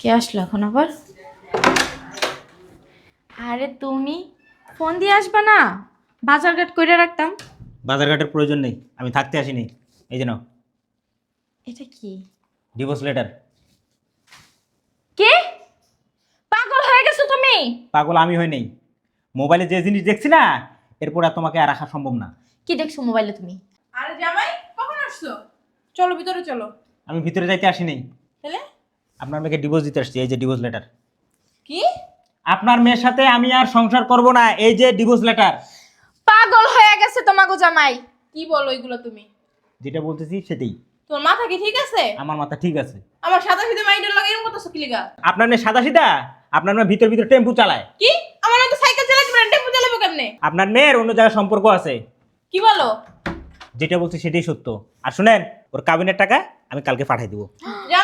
কে আসলো এখন আবার? আরে তুমি ফোন দিয়ে আসবা না? বাজার ঘাট কইরা রাখতাম। বাজারঘাটের প্রয়োজন নেই, আমি থাকতে আসিনি। এই যে নাও, এটা কি? Divorce letter. কে? পাগল হয়ে গেছো তুমি? পাগল আমি হই নাই, মোবাইলে যে জিনিস দেখছি না, এরপর আর তোমাকে আর রাখা সম্ভব না। কি দেখছো মোবাইলে তুমি? আরে জামাই কখন আসছো? চলো ভিতরে চলো। আমি ভিতরে যাইতে আসিনি, তাহলে আপনার মেয়েকে ডিভোর্স দিতে আসছি। এই যে ডিভোর্স লেটার। কি? আপনার মেয়ের সাথে আমি আর সংসার করব না, এই যে ডিভোর্স লেটার। পাগল হয়ে গেছে তোমাগো জামাই। কি বলো এগুলো তুমি? যেটা বলতেছি সেটাই। তোমার মাথা কি ঠিক আছে? আমার মাথা ঠিক আছে। আমার সাদা সিধে মাইন্ডের লাগে এরকম করতেছো কি লিগা? আপনার মেয়ে সাদা সিধা, আপনার মেয়ে ভিতর ভিতর টেম্পু চালায়। কি? আমার তো সাইকেল চালাতে পারে টেম্পো চালাবো কেমনে? আপনার মেয়ের অন্য জায়গায় সম্পর্ক আছে। কি বলো? যেটা বলছি সেটাই সত্য। আর শুনেন, ওর কাবিনের টাকা আমি কালকে পাঠিয়ে দিব। যা